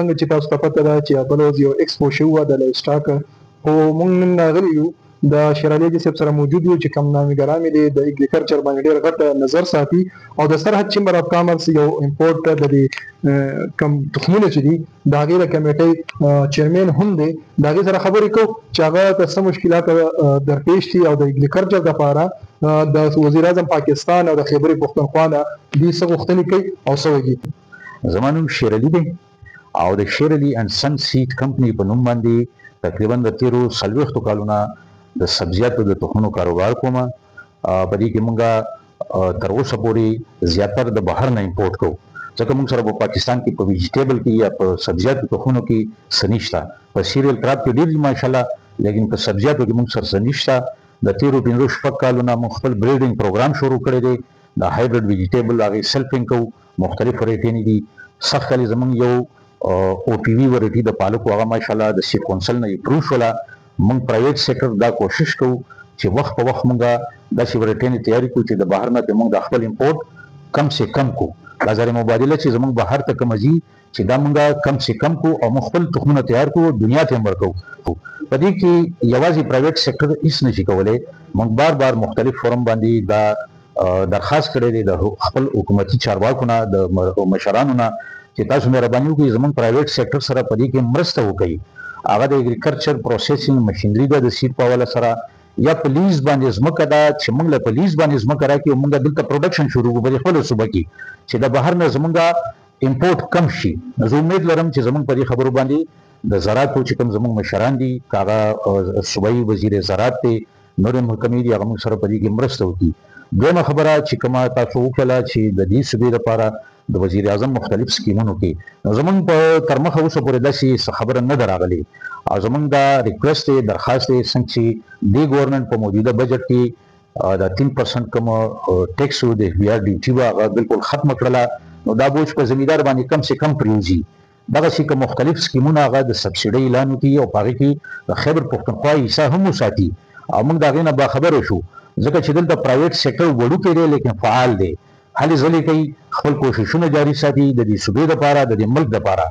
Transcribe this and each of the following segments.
څنګه چې تاسو ته پته ده چې بل ورځ یو ایکسپو شوی وه د لایف سټاک، خو موږ نن راغلي یو د شیر علي حاجي صاحب سره موجود یو چې کوم نامګران یې د اګریکلچر باندې ډېر غټ نظر ساتي او د سرحد چیمبر اف کامرس یو امپورټ د کم تخمونه چې دي د هغې د کمیټۍ چیرمین هم دی، د هغې سره خبرې کوو چې هغه ته څه مشکلات درپېښ دي او د اګریکلچر دپاره د وزیر اعظم پاکستان او د خیبر پښتونخوا نه دوی څه غوښتنې کوي او څه وایي. زما نوم شیر علي دی او د شیر علي اینډ سن سیډ کمپنۍ په نوم باندې تقریبا د تیرو 40 کالونو د سبزیاتو د تخمونو کاروبار کوم. په دې کې موږ تر اوسه پورې زیاتره د بهر نه امپورټ کوو، ځکه موږ سره په پاکستان کې په ویجیټیبل کې یا په سبزیاتو تخمونو کې څه نشته. په سیریل کراپ کې ډېر دي ماشاءالله، لیکن په سبزیاتو کې موږ سره څه نشته. د تیرو 15 کالونو موږ خپل بریډینګ پروګرام شروع کړی دی د هایبرډ ویجیټیبل، هغې سیلفینګ کوو، مختلف ورایټي دي. سخت کالي زموږ یو او پی وی ورایټي د پالکو هغه ماشاءالله د سیډ کونسل نه اپروو شوله. موږ پرایویټ سیکټر دا کوشش کوو چې وخت په وخت موږ داسې ورایټي تیاري کړو چې د بهر نه موږ د خپل امپورټ کم سے کم کو. بازار مبادله چې زموږ بهر ته کوم ځي چې دا موږ کم سے کم کو او موږ خپل تخمونه تیار کړو، دنیا ته هم ورکوو. په دې کې یوازې پرایویټ سیکټر هیڅ نشي کولی. موږ بار مختلف فورم باندې دا درخواست کړی دی د خپل حکومتي چارواکو نه، د مشرانو نه، چې تاسو مهرباني وکړئ زموږ پرایویټ سیکټر سره په دې کې مرسته وکړئ. هغه د اګریکلچر پروسیسینګ مشینري ده د سیډ په حواله سره، یا په لیز باندې ځمکه ده چې موږ له په لیز باندې ځمکه راکړي او موږ دلته پروډکشن شروع کړو په خپله صوبه کې چې د بهر نه زموږ امپورټ کم شي. زه امید لرم چې زموږ په دې خبرو باندې د زراعتو چې کوم زموږ مشران دي، هغه صوبایي وزیر زراعت دی، نورې محکمې دي، هغه موږ سره په دې کې مرسته وکړي. دویمه خبره چې کومه تاسو وکړله چې د دې صوبې لپاره د وزیر اعظم مختلف سکیمونو کې زموږ په تر مخه اوسه پورې داسې خبره نه ده راغلې او زموږ دا ریکویسټ دی، درخواست دی، څنګه چې دې ګورنمنټ په موجوده بجټ کې دا 3% کوم ټیکس و د بیا ډیوټي وه هغه بالکل ختمه کړله، نو دا بوج په زمیندار باندې کم سے کم پرېوځي. دغسې که مختلف سکیمونه هغه د سبسیډۍ اعلان وکړي او په هغې کې د خیبر پښتونخوا حصه هم وساتي او موږ د هغې نه باخبره شو، ځکه چې دلته پرایویټ سیکټر وړوکی دی لیکن فعال دی، هلې ځلې کوي، خپل کوششونه جاري ساتي د دې صوبې دپاره، د دې ملک دپاره.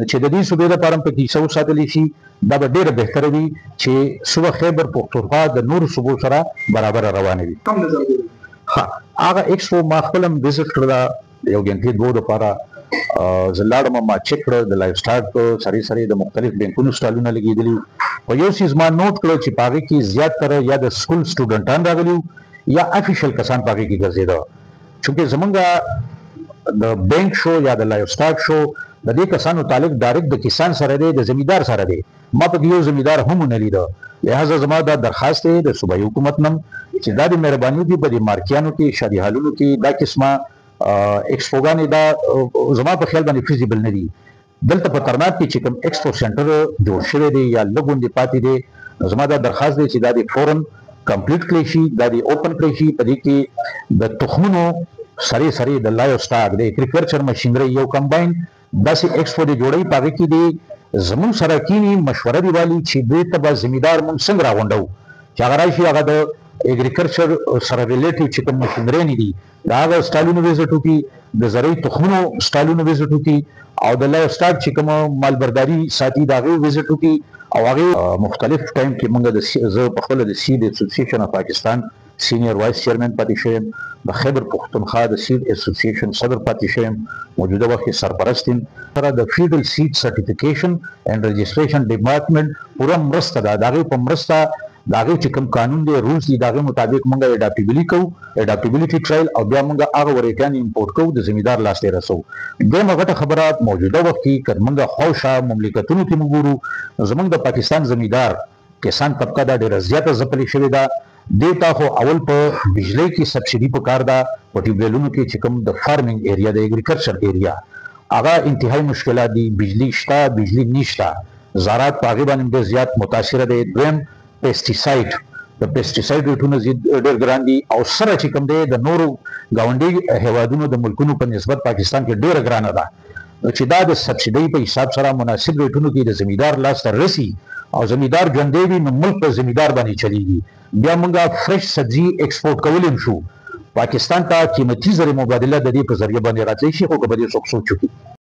چې د دې صوبې دپاره هم پکې حصه وساتلی شي دا به ډېره بهتره وي چې صوبه خیبر پښتونخوا د نورو صوبو سره برابره روانه وي. هغه ایکسپو ما خپل هم وزټ کړله یو ګنټې دوه دپاره. زه لاړم، ما چک کړه د لایف سټاک سره د مختلف بینکونو سټالونه لګېدلي. په یو څیز ما نوټ کړه چې په هغې کې زیاتره یا د سکول سټوډنټان راغلي یا افیشل کسان په هغې کې ګرځېده. چونکې زمونږ د بینک شو یا د لایف سټاک شو د دې کسانو تعلق ډایرکټ د کسان سره دی، د زمیندار سره دی. ما پکې یو زمیندار هم ونه لیده، لهذا زما دا درخواست دی د صوبایي حکومت نه چې دا د مهرباني وکړي په دې مارکیانو کې، شادي هالونو کې دا قسمه ایکسپوګانې دا زما په خیال باندې فیزیبل نه دي. دلته په ترناب کې چې کوم ایکسپو سنټر جوړ شوی دی یا لږ غوندې پاتې دی، زما دا درخواست دی چې دا د فورن کمپلیټ کړی شي، دا د اوپن کړی شي. په دې کې د تخمونو سره د لایف سټاک د اګریکلچر مشینري یو کمباین داسې ایکسپو دی جوړوي، په هغې کې دی زموږ سره کینی مشوره دی والي چې دې ته به زمیندار موږ څنګه راغونډو چې هغه راشي، هغه د اګریکلچر سره ریلیټیو چې کوم مشینري دي د هغه سټالونو وزټ وکړي، د زرعي تخمونو سټالونو وزټ وکړي او د لایف سټاک چې کوم مالبرداري ساتي د هغې وزټ وکړي. او هغې مختلف ټایم کې موږ زه پخپله د سیډ اسوسیشن اف پاکستان سینیر وایس چیرمین پاتې شوی یم، د خیبر پښتونخوا د سیډ اسوسیشن صدر پاتې شوی یم، موجوده وخت کې سرپرست یم. سره د فیډرل سیډ سرټیفیکیشن اینډ رجسټریشن ډپارټمنټ پوره مرسته ده. د هغې په مرسته د هغې چې کوم قانون دی، رولز دي، د هغې مطابق موږ اډاپټیبلیټي ټرایل او بیا موږ هغه ورایټیان امپورټ کوو، د زمیندار لاس ته رسوو. دویمه غټه خبره موجوده وخت کې که موږ خواوشا مملکتونو کې موږ ګورو، زموږ د پاکستان زمیندار کسان طبقه دا ډېره زیاته ځپلې شوې ده. دې ته خو اول په بجلۍ کې سبسیډي پکار ده، په ټیوبویلونو کې چې کوم د فارمینګ ایریا د اګریکلچر ایریا هغه انتهایی مشکلات دي، بجلي شته، بجلي نشته، زراعت په هغې باندې ډېر زیات متاثره دی. دویم پیسټیسایډ، د پیسټیسایډ ریټونه ډېر ګران دي او سره چې کوم دی د نورو ګاونډي هیوادونو د ملکونو په نسبت پاکستان کې ډېره ګرانه ده. چې دا د سبسیډۍ په حساب سره مناسب ریټونو کې د زمیندار لاس ته رسي او زمیندار ژوندی وي نو ملک په زمیندار باندې چلیږي. بیا موږ فرش سبزي ایکسپورټ کولی شو، پاکستان ته قیمتي زر مبادله د دې په ذریعه باندې راتلی شي، خو که به دې څوک سوچ وکړي.